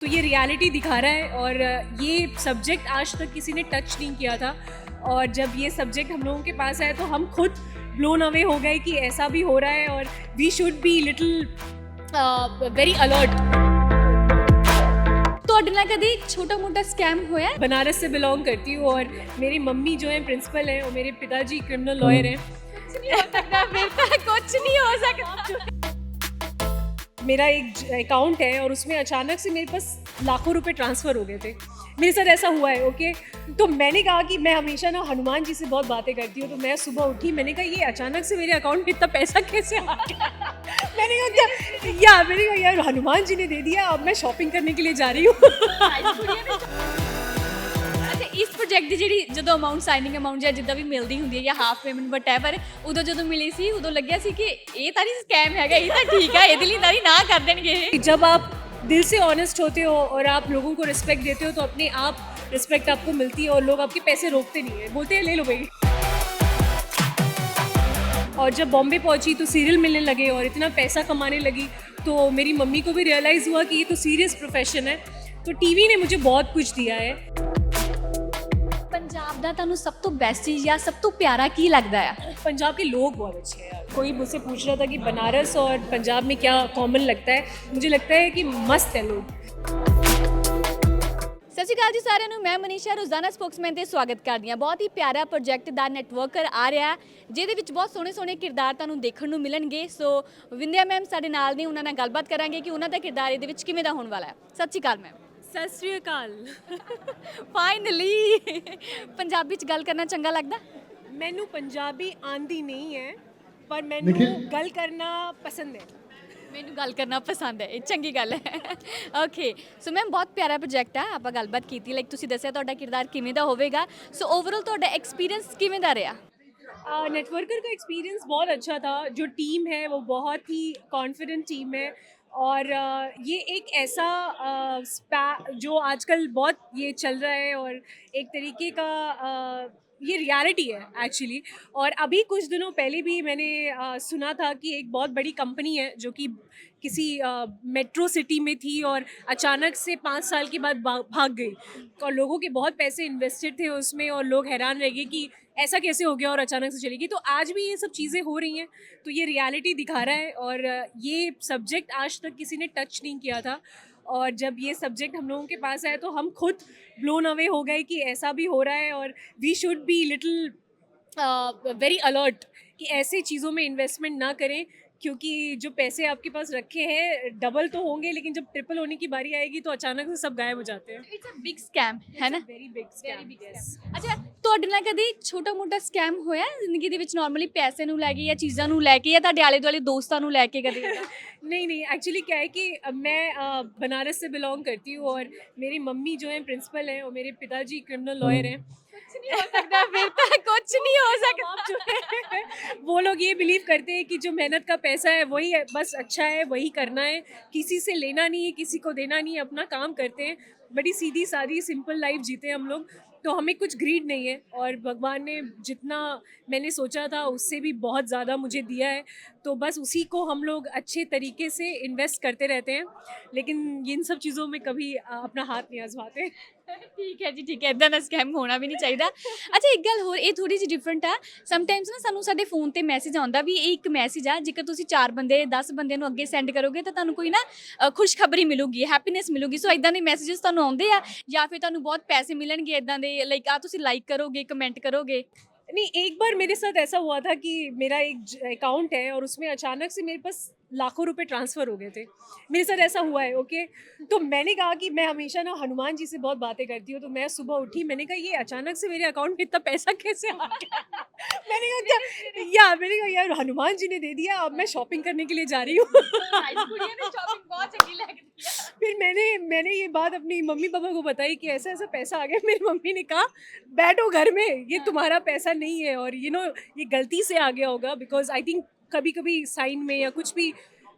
तो ये रियलिटी दिखा रहा है और ये सब्जेक्ट आज तक किसी ने टच नहीं किया था और जब ये सब्जेक्ट हम लोगों के पास आया तो हम खुद ब्लोन अवे हो गए कि ऐसा भी हो रहा है और we should be little very alert. ਤੁਹਾਡੇ ਨਾਲ ਕਦੀ छोटा मोटा स्कैम होया है? बनारस से बिलोंग करती हूँ और मेरी मम्मी जो है प्रिंसिपल है और मेरे पिताजी क्रिमिनल लॉयर हैं। कुछ नहीं हो सकता फिर तो कुछ नहीं हो सकता। मेरा एक अकाउंट है और उसमें अचानक से मेरे पास लाखों रुपए ट्रांसफ़र हो गए थे। मेरे साथ ऐसा हुआ है। ओके, तो मैंने कहा कि मैं हमेशा ना हनुमान जी से बहुत बातें करती हूँ, तो मैं सुबह उठी, मैंने कहा ये अचानक से मेरे अकाउंट में इतना पैसा कैसे आ गया। मैंने कहा यार हनुमान जी ने दे दिया, अब मैं शॉपिंग करने के लिए जा रही हूँ। ਅੱਛਾ, ਇਸ ਪ੍ਰੋਜੈਕਟ ਦੀ ਜਿਹੜੀ ਜਦੋਂ ਅਮਾਉਂਟ ਸਾਈਨਿੰਗ ਅਮਾਉਂਟ ਜਾਂ ਜਿੱਦਾਂ ਵੀ ਮਿਲਦੀ ਹੁੰਦੀ ਹੈ ਜਾਂ ਹਾਫ ਪੇਮੈਂਟ ਵਟਐਵਰ, ਉਦੋਂ ਜਦੋਂ ਮਿਲੀ ਸੀ ਉਦੋਂ ਲੱਗਿਆ ਸੀ ਕਿ ਇਹ ਤਾਂ ਨਹੀਂ ਸਕੈਮ ਹੈਗਾ, ਇਹ ਤਾਂ ਠੀਕ ਹੈ, ਇਹਦੇ ਲਈ ਤਾਂ ਨਹੀਂ ਨਾ ਕਰ ਦੇਣਗੇ ਇਹ। जब आप दिल से ऑनेस्ट होते हो और आप लोगों को रिस्पेक्ट देते हो तो अपने आप रिस्पेक्ट आपको मिलती है और लोग आपके पैसे रोकते नहीं है, बोलते हैं ले लो भाई। और जब बॉम्बे पहुंची तो सीरियल मिलने लगे और इतना पैसा कमाने लगी तो मेरी मम्मी को भी रियलाइज़ हुआ कि ये तो सीरियस प्रोफेशन है। तो टीवी ने मुझे बहुत कुछ दिया है। ਪੰਜਾਬ ਦਾ ਤੁਹਾਨੂੰ ਸਭ ਤੋਂ ਬੈਸਟ ਚੀਜ਼ ਜਾਂ ਸਭ ਤੋਂ ਪਿਆਰਾ ਕੀ ਲੱਗਦਾ ਆ? पंजाब के लोग बहुत अच्छे हैं यार। कोई मुझसे पूछ रहा था कि बनारस और पंजाब में क्या कॉमन लगता है, मुझे लगता है कि मस्त है लोग। ਸਤਿ ਸ਼੍ਰੀ ਅਕਾਲ ਜੀ ਸਾਰਿਆਂ ਨੂੰ, ਮੈਂ ਮਨੀਸ਼ਾ ਰੋਜ਼ਾਨਾ ਸਪੋਕਸਮੈਨ ਤੇ ਸਵਾਗਤ ਕਰਦੀ ਹਾਂ। ਬਹੁਤ ਹੀ ਪਿਆਰਾ ਪ੍ਰੋਜੈਕਟ ਦਾ ਨੈਟਵਰਕਰ ਆ ਰਿਹਾ ਜਿਹਦੇ ਵਿੱਚ ਬਹੁਤ ਸੋਹਣੇ ਸੋਹਣੇ ਕਿਰਦਾਰ ਤੁਹਾਨੂੰ ਦੇਖਣ ਨੂੰ ਮਿਲਣਗੇ। ਸੋ ਵਿੰਦਿਆ ਮੈਮ ਸਾਡੇ ਨਾਲ ਨੇ, ਉਹਨਾਂ ਨਾਲ ਗੱਲਬਾਤ ਕਰਾਂਗੇ ਕਿ ਉਹਨਾਂ ਦਾ ਕਿਰਦਾਰ ਇਹਦੇ ਵਿੱਚ ਕਿਵੇਂ ਦਾ ਹੋਣ ਵਾਲਾ ਹੈ। ਸਤਿ ਸ਼੍ਰੀ ਅਕਾਲ ਮੈਮ। सत श्री अकाल। ਫਾਈਨਲੀ ਪੰਜਾਬੀ ਚ ਗੱਲ ਕਰਨਾ ਚੰਗਾ ਲੱਗਦਾ? मैनू पंजाबी आंदी नहीं है पर मैनू गल करना पसंद है। ਮੈਨੂੰ ਗੱਲ ਕਰਨਾ ਪਸੰਦ ਹੈ, ਇਹ ਚੰਗੀ ਗੱਲ ਹੈ। ਓਕੇ, ਸੋ ਮੈਮ ਬਹੁਤ ਪਿਆਰਾ ਪ੍ਰੋਜੈਕਟ ਆ, ਆਪਾਂ ਗੱਲਬਾਤ ਕੀਤੀ, ਲਾਈਕ ਤੁਸੀਂ ਦੱਸਿਆ ਤੁਹਾਡਾ ਕਿਰਦਾਰ ਕਿਵੇਂ ਦਾ ਹੋਵੇਗਾ। ਸੋ ਓਵਰਆਲ ਤੁਹਾਡਾ ਐਕਸਪੀਰੀਅੰਸ ਕਿਵੇਂ ਦਾ ਰਿਹਾ? नेटवर्कर का एक्सपीरियंस बहुत अच्छा था। जो टीम है वो बहुत ही कॉन्फिडेंट टीम है और ये एक ऐसा जो आजकल बहुत ये चल रहा है और एक तरीके का ये रियलिटी है एक्चुअली। और अभी कुछ दिनों पहले भी मैंने सुना था कि एक बहुत बड़ी कंपनी है जो कि किसी मेट्रो सिटी में थी और अचानक से 5 साल के बाद भाग गई और लोगों के बहुत पैसे इन्वेस्टेड थे उसमें और लोग हैरान रह गए कि ऐसा कैसे हो गया और अचानक से चली गई। तो आज भी ये सब चीज़ें हो रही हैं, तो ये रियलिटी दिखा रहा है और ये सब्जेक्ट आज तक किसी ने टच नहीं किया था और जब ये सब्जेक्ट हम लोगों के पास आया तो हम खुद ब्लोन अवे हो गए कि ऐसा भी हो रहा है और we should be little very alert कि ऐसे चीज़ों में इन्वेस्टमेंट ना करें, क्योंकि जो पैसे आपके पास रखे हैं डबल तो होंगे लेकिन जब ट्रिपल होने की बारी आएगी तो अचानक से सब गायब हो जाते हैं। ਇਟਸ ਅ ਬਿਗ ਸਕੈਮ ਹੈ ਨਾ? Very big scam. ਅੱਛਾ, ਤੁਹਾਡੇ ਨਾਲ ਕਦੀ ਛੋਟਾ ਮੋਟਾ ਸਕੈਮ ਹੋਇਆ ਹੈ ਜ਼ਿੰਦਗੀ ਦੇ ਵਿੱਚ, ਨਾਰਮਲੀ ਪੈਸੇ ਨੂੰ ਲੈ ਕੇ ਜਾਂ ਚੀਜ਼ਾਂ ਨੂੰ ਲੈ ਕੇ ਜਾਂ ਤੁਹਾਡੇ ਆਲੇ ਦੁਆਲੇ ਦੋਸਤਾਂ ਨੂੰ ਲੈ ਕੇ ਕਦੇ? नहीं एक्चुअली क्या है कि मैं बनारस से बिलोंग करती हूँ और मेरी मम्मी जो है प्रिंसिपल है और मेरे पिताजी क्रिमिनल लॉयर हैं। कुछ नहीं हो सकता फिर तो कुछ नहीं हो सकता। जो है वो लोग ये बिलीव करते हैं कि जो मेहनत का पैसा है वही है, बस अच्छा है वही करना है, किसी से लेना नहीं है, किसी को देना नहीं है, अपना काम करते हैं, बड़ी सीधी सादी सिंपल लाइफ जीते हैं हम लोग। तो हमें कुछ ग्रीड नहीं है और भगवान ने जितना मैंने सोचा था उससे भी बहुत ज़्यादा मुझे दिया है, तो बस उसी को हम लोग अच्छे तरीके से इन्वेस्ट करते रहते हैं, लेकिन इन सब चीज़ों में कभी अपना हाथ नहीं आजमाते। ਠੀਕ ਹੈ ਜੀ, ਠੀਕ ਹੈ, ਇਦਾਂ ਦਾ ਸਕੈਮ ਹੋਣਾ ਵੀ ਨਹੀਂ ਚਾਹੀਦਾ। ਅੱਛਾ, ਇੱਕ ਗੱਲ ਹੋਰ, ਇਹ ਥੋੜੀ ਜਿਹੀ ਡਿਫਰੈਂਟ ਆ। ਸਮਟਾਈਮਸ ਨਾ ਸਾਨੂੰ ਸਾਡੇ ਫੋਨ ਤੇ ਮੈਸੇਜ ਆਉਂਦਾ ਵੀ ਇਹ ਇੱਕ ਮੈਸੇਜ ਆ, ਜੇਕਰ ਤੁਸੀਂ 4 ਬੰਦੇ 10 ਬੰਦਿਆਂ ਨੂੰ ਅੱਗੇ ਸੈਂਡ ਕਰੋਗੇ ਤਾਂ ਤੁਹਾਨੂੰ ਕੋਈ ਨਾ ਖੁਸ਼ਖਬਰੀ ਮਿਲੂਗੀ, ਹੈਪੀਨੈਸ ਮਿਲੂਗੀ। ਸੋ ਇਦਾਂ ਦੇ ਮੈਸੇजेस ਤੁਹਾਨੂੰ ਆਉਂਦੇ ਆ ਜਾਂ ਫਿਰ ਤੁਹਾਨੂੰ ਬਹੁਤ ਪੈਸੇ ਮਿਲਣਗੇ ਇਦਾਂ ਦੇ, ਲਾਈਕ ਆ ਤੁਸੀਂ ਲਾਈਕ ਕਰੋਗੇ, ਕਮੈਂਟ ਕਰੋਗੇ? नहीं, एक बार मेरे साथ ऐसा हुआ था कि मेरा एक अकाउंट है और उसमें अचानक से मेरे पास लाखों रुपए ट्रांसफ़र हो गए थे। मेरे साथ ऐसा हुआ है। ओके, तो मैंने कहा कि मैं हमेशा ना हनुमान जी से बहुत बातें करती हूँ, तो मैं सुबह उठी, मैंने कहा ये अचानक से मेरे अकाउंट में इतना पैसा कैसे आ गया। मैंने कहा यार हनुमान जी ने दे दिया, अब मैं शॉपिंग करने के लिए जा रही हूँ। फिर मैंने ये बात अपनी मम्मी पापा को बताई कि ऐसा ऐसा पैसा आ गया। मेरी मम्मी ने कहा बैठो घर में, ये तुम्हारा पैसा नहीं है और ये गलती से आ गया होगा, बिकॉज आई थिंक कभी कभी साइन में या कुछ भी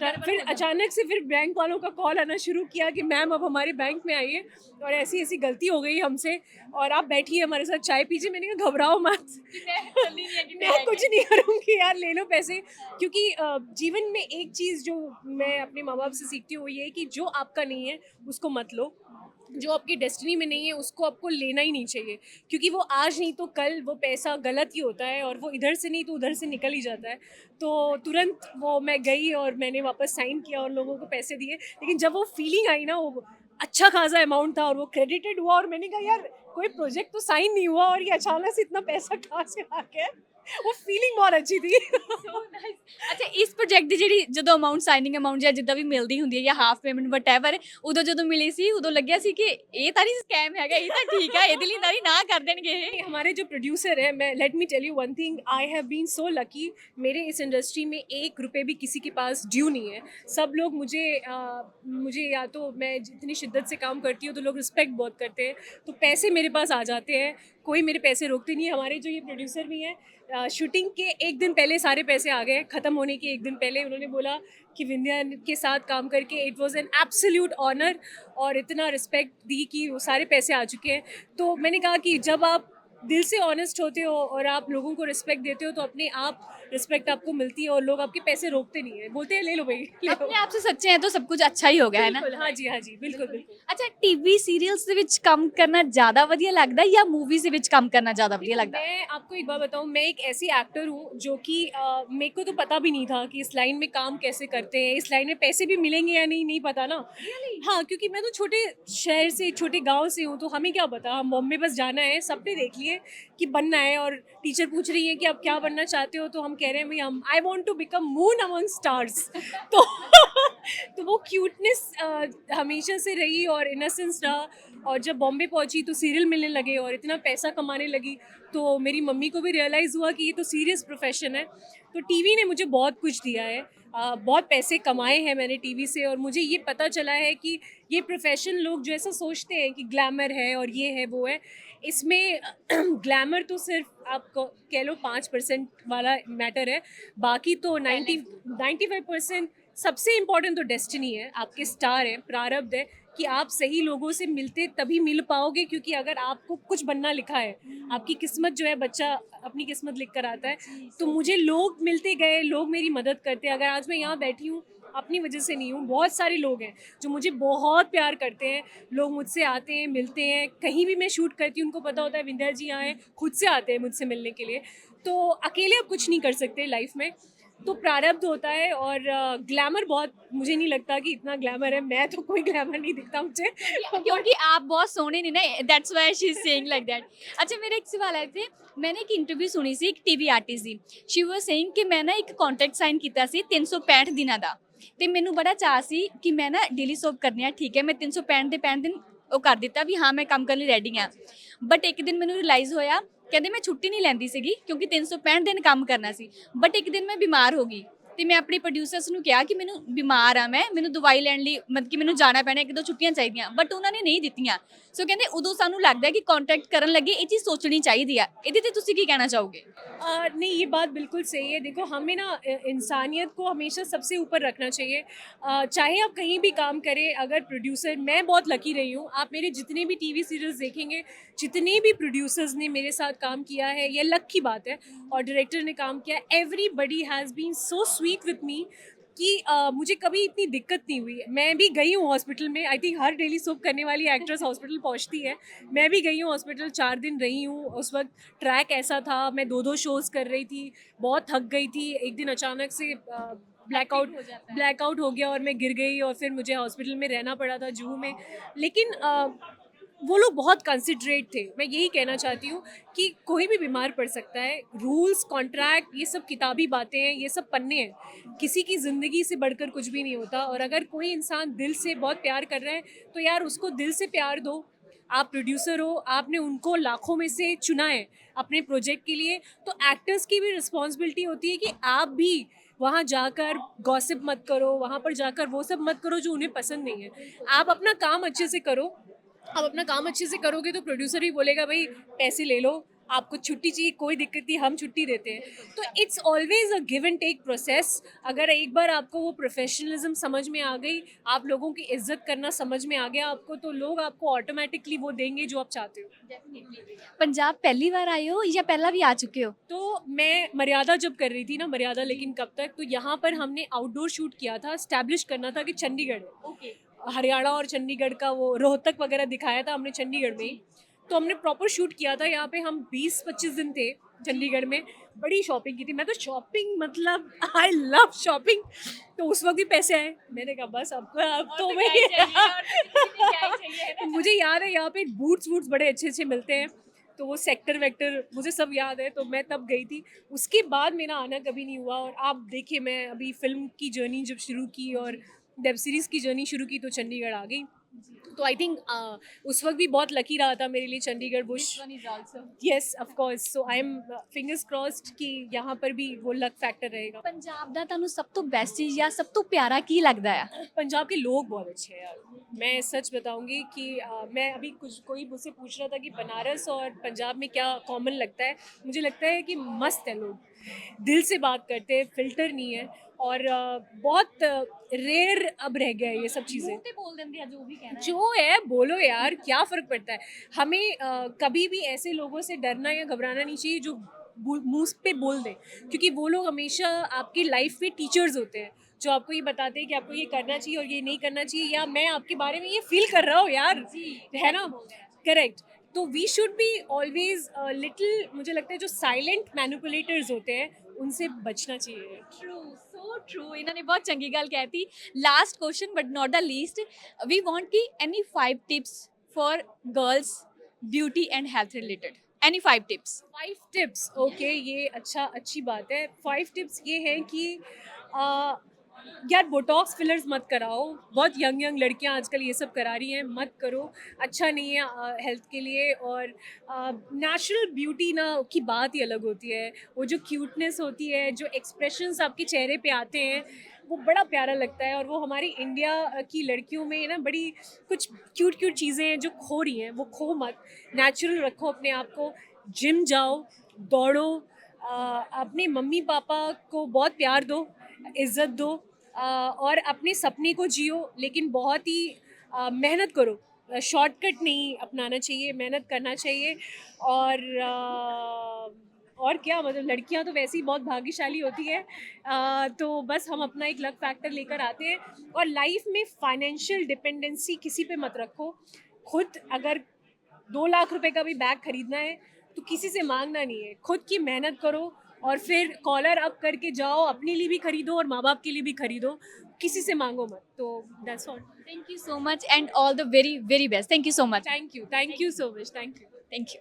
फिर अचानक से फिर बैंक वालों का कॉल आना शुरू किया कि मैम अब हमारे बैंक में आइए और ऐसी ऐसी गलती हो गई हमसे और आप बैठिए हमारे साथ चाय पीजिए। मैंने कहा घबराओ मत, मैं कुछ नहीं करूँगी यार, ले लो पैसे। क्योंकि जीवन में एक चीज़ जो मैं अपने माँ बाप से सीखती हूँ वो ये है कि जो आपका नहीं है उसको मत लो, जो आपकी डेस्टिनी में नहीं है उसको आपको लेना ही नहीं चाहिए, क्योंकि वो आज नहीं तो कल वो पैसा गलत ही होता है और वो इधर से नहीं तो उधर से निकल ही जाता है। तो तुरंत वो मैं गई और मैंने वापस साइन किया और लोगों को पैसे दिए, लेकिन जब वो फीलिंग आई ना, वो अच्छा खासा अमाउंट था और वो क्रेडिटेड हुआ और मैंने कहा यार कोई प्रोजेक्ट तो साइन नहीं हुआ और ये अचानक से इतना पैसा कहाँ से आ गया। वो फीलिंग बहुत अच्छी थी। So nice. ਅੱਛਾ ਇਸ ਪ੍ਰੋਜੈਕਟ ਦੀ ਜਿਹੜੀ ਜਦੋਂ ਅਮਾਉਂਟ ਸਾਈਨਿੰਗ ਅਮਾਉਂਟ ਜਾਂ ਜਿੱਦਾਂ ਵੀ ਮਿਲਦੀ ਹੁੰਦੀ ਹੈ ਜਾਂ ਹਾਫ ਪੇਮੈਂਟ ਵਟਐਵਰ, ਉਦੋਂ ਜਦੋਂ ਮਿਲੀ ਸੀ ਉਦੋਂ ਲੱਗਿਆ ਸੀ ਕਿ ਇਹ ਤਾਂ ਨਹੀਂ ਸਕੈਮ ਹੈਗਾ, ਇਹ ਤਾਂ ਠੀਕ ਆ, ਇਹਦੇ ਲਈ ਤਾਂ ਨਹੀਂ ਨਾ ਕਰ देंगे ये। हमारे जो प्रोड्यूसर है, मैं let me tell you one thing, I have been so lucky. मेरे इस इंडस्ट्री में 1 रुपए भी किसी के पास ड्यू नहीं है। सब लोग मुझे या तो मैं जितनी शिद्दत से काम करती हूँ तो लोग रिस्पेक्ट बहुत करते हैं, तो पैसे मेरे पास आ जाते हैं, कोई मेरे पैसे रोकते नहीं है। हमारे जो ये प्रोड्यूसर भी हैं, शूटिंग के 1 दिन पहले सारे पैसे आ गए, ख़त्म होने के 1 दिन पहले उन्होंने बोला कि विंध्या के साथ काम करके it was an absolute honour, और इतना रिस्पेक्ट दी कि वो सारे पैसे आ चुके हैं। तो मैंने कहा कि जब आप दिल से ऑनेस्ट होते हो और आप लोगों को रिस्पेक्ट देते हो तो अपने आप रिस्पेक्ट आपको मिलती है और लोग आपके पैसे रोकते नहीं है, बोलते हैं ले लो भाई, ले लो। ਆਪਣੇ ਆਪ ਸੇ ਸੱਚੇ हैं तो सब कुछ अच्छा ही हो गया है ना। बिल्कुल, हाँ जी बिल्कुल बिल्कुल। ਅੱਛਾ ਟੀਵੀ ਸੀਰੀਅਲਸ ਦੇ ਵਿੱਚ ਕੰਮ ਕਰਨਾ ਜ਼ਿਆਦਾ ਵਧੀਆ ਲੱਗਦਾ ਜਾਂ ਮੂਵੀਜ਼ ਦੇ ਵਿੱਚ ਕੰਮ करना ज़्यादा ਵਧੀਆ लगता? मैं आपको एक बात बताऊं, मैं एक ऐसी एक्टर हूँ जो कि मेरे को तो पता भी नहीं था कि इस लाइन में काम कैसे करते हैं, इस लाइन में पैसे भी मिलेंगे या नहीं पता ना। हाँ, क्योंकि मैं तो छोटे शहर से, छोटे गांव से हूँ, तो हमें क्या पता, हम बॉम्बे बस जाना है, सबने देख लिए कि बनना है, और टीचर पूछ रही है कि आप क्या बनना चाहते हो, तो हम कह रहे हैं भाई हम I want to become moon among stars. तो तो वो क्यूटनेस हमेशा से रही और इनोसेंस रहा, और जब बॉम्बे पहुंची तो सीरियल मिलने लगे और इतना पैसा कमाने लगी, तो मेरी मम्मी को भी रियलाइज़ हुआ कि ये तो सीरियस प्रोफेशन है। तो टीवी ने मुझे बहुत कुछ दिया है, बहुत पैसे कमाए हैं मैंने टीवी से, और मुझे ये पता चला है कि ये प्रोफेशन, लोग जो ऐसा सोचते हैं कि ग्लैमर है और ये है वो है, इसमें ग्लैमर तो सिर्फ आप कह लो 5% वाला मैटर है, बाकी तो 95% सबसे इम्पोर्टेंट तो डेस्टिनी है, आपके स्टार है, प्रारब्ध है कि आप सही लोगों से मिलते तभी मिल पाओगे, क्योंकि अगर आपको कुछ बनना लिखा है, आपकी किस्मत जो है, बच्चा अपनी किस्मत लिख कर आता है। तो मुझे लोग मिलते गए, लोग मेरी मदद करते हैं। अगर आज मैं यहाँ बैठी हूँ अपनी वजह से नहीं हूँ, बहुत सारे लोग हैं जो मुझे बहुत प्यार करते हैं, लोग मुझसे आते हैं, मिलते हैं, कहीं भी मैं शूट करती हूँ उनको पता होता है विंध्या जी यहाँ हैं, खुद से आते हैं मुझसे मिलने के लिए। तो अकेले आप कुछ नहीं कर सकते लाइफ में, तो प्रारब्ध होता है। और ग्लैमर बहुत, मुझे नहीं लगता कि इतना ग्लैमर है, मैं तो कोई ग्लैमर नहीं दिखता मुझे। क्योंकि आप बहुत सोहने ने ना, that's why she is saying like that. अच्छा मेरा एक सवाल है थे, मैंने एक ਇੰਟਰਵਿਊ ਸੁਣੀ ਸੀ ਇੱਕ ਟੀਵੀ ਆਰਟਿਸਟ ਦੀ, ਸ਼ੀ ਵਾਸ ਸੇਇੰਗ ਕਿ ਮੈਂ ਨਾ ਇੱਕ ਕੰਟਰੈਕਟ ਸਾਈਨ ਕੀਤਾ ਸੀ 365 ਦਿਨਾਂ ਦਾ, ਤੇ ਮੈਨੂੰ ਬੜਾ ਚਾਅ ਸੀ ਕਿ ਮੈਂ ਨਾ ਡੇਲੀ ਸੋਪ ਕਰਨੀ ਆ, ਠੀਕ ਹੈ ਮੈਂ 365 ਦੇ 65 ਦਿਨ ਉਹ ਕਰ ਦਿੱਤਾ ਵੀ ਹਾਂ ਮੈਂ ਕੰਮ ਕਰਨ ਲਈ ਰੈਡੀ ਹਾਂ। ਬਟ ਇੱਕ ਦਿਨ ਮੈਨੂੰ ਰਿਅਲਾਈਜ਼ ਹੋਇਆ, ਕਹਿੰਦੇ ਮੈਂ ਛੁੱਟੀ ਨਹੀਂ ਲੈਂਦੀ ਸੀਗੀ ਕਿਉਂਕਿ 365 ਦਿਨ ਕੰਮ ਕਰਨਾ ਸੀ। ਬਟ ਇੱਕ ਦਿਨ ਮੈਂ ਬਿਮਾਰ ਹੋ ਗਈ ਤੇ ਮੈਂ ਆਪਣੇ ਪ੍ਰੋਡਿਊਸਰਸ ਨੂੰ ਕਿਹਾ ਕਿ ਮੈਨੂੰ ਬਿਮਾਰ ਆ, ਮੈਨੂੰ ਦਵਾਈ ਲੈਣ ਲਈ ਮਤਲਬ ਕਿ ਮੈਨੂੰ ਜਾਣਾ ਪੈਣਾ, 1-2 ਛੁੱਟੀਆਂ ਚਾਹੀਦੀਆਂ, ਬਟ ਉਹਨਾਂ ਨੇ ਨਹੀਂ ਦਿੱਤੀਆਂ। ਸੋ ਕਹਿੰਦੇ ਉਦੋਂ ਸਾਨੂੰ ਲੱਗਦਾ ਕਿ ਕੰਟਰੈਕਟ ਕਰਨ ਲੱਗੇ ਇਹ ਚੀਜ਼ ਸੋਚਣੀ ਚਾਹੀਦੀ ਆ। ਇਹਦੇ ਤੇ ਤੁਸੀਂ ਕੀ ਕਹਿਣਾ ਚਾਹੋਗੇ? नहीं, ये बात बिल्कुल सही है। देखो, हमें ना इंसानियत को हमेशा सबसे ऊपर रखना चाहिए। चाहे आप कहीं भी काम करें, अगर प्रोड्यूसर, मैं बहुत लकी रही हूँ, आप मेरे जितने भी टीवी सीरियल्स देखेंगे, जितने भी प्रोड्यूसर्स ने मेरे साथ काम किया है, ये लक की बात है, और डायरेक्टर ने काम किया, everybody has been so sweet with me कि मुझे कभी इतनी दिक्कत नहीं हुई। मैं भी गई हूँ हॉस्पिटल में, I think her daily soap करने वाली एक्ट्रेस हॉस्पिटल पहुँचती है। मैं भी गई हूँ हॉस्पिटल, 4 दिन रही हूँ। उस वक्त ट्रैक ऐसा था, मैं 2-2 शोज़ कर रही थी, बहुत थक गई थी। एक दिन अचानक से ब्लैकआउट हो गया और मैं गिर गई, और फिर मुझे हॉस्पिटल में रहना पड़ा था जुहू में। लेकिन वो लोग बहुत कंसिडरेट थे। मैं यही कहना चाहती हूँ कि कोई भी बीमार पड़ सकता है, रूल्स, कॉन्ट्रैक्ट, ये सब किताबी बातें हैं, ये सब पन्ने हैं, किसी की ज़िंदगी से बढ़कर कुछ भी नहीं होता। और अगर कोई इंसान दिल से बहुत प्यार कर रहा है तो यार उसको दिल से प्यार दो। आप प्रोड्यूसर हो, आपने उनको लाखों में से चुना है अपने प्रोजेक्ट के लिए, तो एक्टर्स की भी रिस्पॉन्सिबिलिटी होती है कि आप भी वहाँ जाकर गॉसिप मत करो, वहाँ पर जाकर वो सब मत करो जो उन्हें पसंद नहीं है। आप अपना काम अच्छे से करो, आप अपना काम अच्छे से करोगे तो प्रोड्यूसर भी बोलेगा भाई पैसे ले लो, आपको छुट्टी चाहिए, कोई दिक्कत नहीं, हम छुट्टी देते हैं। तो it's always a give and take process. अगर एक बार आपको वो प्रोफेशनलिज्म समझ में आ गई, आप लोगों की इज्जत करना समझ में आ गया आपको, तो लोग आपको ऑटोमेटिकली वो देंगे जो आप चाहते हो। पंजाब पहली बार आए हो या पहला भी आ चुके हो? तो मैं मर्यादा जब कर रही थी ना, मर्यादा लेकिन कब तक, तो यहाँ पर हमने आउटडोर शूट किया था, स्टैब्लिश करना था कि चंडीगढ़ है। ओके। हरियाणा और चंडीगढ़ का वो रोहतक वगैरह दिखाया था हमने चंडीगढ़ में ही। तो हमने प्रॉपर शूट किया था यहाँ पे, हम 20-25 दिन थे चंडीगढ़ में। बड़ी शॉपिंग की थी, मैं तो शॉपिंग मतलब आई लव शॉपिंग। तो उस वक्त भी पैसे आए, मैंने कहा बस अब तो मैं मुझे याद है यहाँ पे बूट्स वूट्स बड़े अच्छे अच्छे मिलते हैं, तो वो सेक्टर वेक्टर मुझे सब याद है, तो मैं तब गई थी। उसके बाद मेरा आना कभी नहीं हुआ। और आप देखिए, मैं अभी फिल्म की जर्नी जब शुरू की और वेब सीरीज़ की जर्नी शुरू की, तो चंडीगढ़ आ गई। तो आई थिंक उस वक्त भी बहुत लकी रहा था मेरे लिए Chandigarh Bush. Yes of course, so I am fingers crossed कि यहाँ पर भी वो लक फैक्टर रहेगा। ਪੰਜਾਬ ਦਾ ਤੁਹਾਨੂੰ ਸਭ ਤੋਂ ਬੈਸਟ ਚੀਜ਼ ਜਾਂ ਸਭ ਤੋਂ ਪਿਆਰਾ ਕੀ ਲੱਗਦਾ ਆ? पंजाब के लोग बहुत अच्छे हैं यार। मैं सच बताऊंगी कि मैं अभी कुछ कोई मुझसे पूछ रहा था कि बनारस और पंजाब में क्या कॉमन लगता है। मुझे लगता है कि मस्त है लोग, दिल से बात करते हैं, फिल्टर नहीं है। और बहुत रेयर अब रह गया है ये सब चीज़ें। ਮੂੰਹ ਤੇ ਬੋਲ ਦਿੰਦੇ ਆ ਜੋ ਵੀ ਕਹਿਣਾ ਹੈ। जो है बोलो यार, क्या फ़र्क पड़ता है। हमें कभी भी ऐसे लोगों से डरना या घबराना नहीं चाहिए जो मुंह पे बोल दे, क्योंकि वो लोग हमेशा आपकी लाइफ में टीचर्स होते हैं, जो आपको ये बताते हैं कि आपको ये करना चाहिए और ये नहीं करना चाहिए, या मैं आपके बारे में ये फील कर रहा हूँ यार, है ना। करेक्ट। तो we should be always little, मुझे लगता है जो साइलेंट मैनिपुलेटर्स होते हैं उनसे बचना चाहिए। True, so true. इन्होंने बहुत चंगी गल कहती। Last question but not the least, we want की any 5 tips for girls beauty and health related, any 5 tips. 5 tips, okay, ये अच्छी बात है। 5 टिप्स ये हैं कि आ, यार बोटॉक्स फिलर्स मत कराओ। बहुत यंग लड़कियां आजकल ये सब करा रही हैं, मत करो, अच्छा नहीं है हेल्थ के लिए। और नेचुरल ब्यूटी ना की बात ही अलग होती है। वो जो क्यूटनेस होती है, जो एक्सप्रेशंस आपके चेहरे पे आते हैं, वो बड़ा प्यारा लगता है। और वो हमारी इंडिया की लड़कियों में ना बड़ी कुछ क्यूट चीज़ें हैं जो खो रही हैं, वो खो मत। नेचुरल रखो अपने आप को, जिम जाओ, दौड़ो, अपने मम्मी पापा को बहुत प्यार दो, इज़्ज़त दो, और अपने सपने को जियो, लेकिन बहुत ही मेहनत करो। शॉर्टकट नहीं अपनाना चाहिए, मेहनत करना चाहिए। और और क्या, मतलब लड़कियां तो वैसे ही बहुत भाग्यशाली होती है। तो बस हम अपना एक लक फैक्टर लेकर आते हैं। और लाइफ में फाइनेंशियल डिपेंडेंसी किसी पे मत रखो। खुद अगर 2 लाख रुपए का भी बैग खरीदना है तो किसी से मांगना नहीं है, खुद की मेहनत करो। और फिर कॉलर अप करके जाओ, अपने लिए भी खरीदो और माँ बाप के लिए भी खरीदो, किसी से मांगो मत। तो that's all. Thank you so much and all the very very best. Thank you so much. Thank you so much, thank you. Thank you.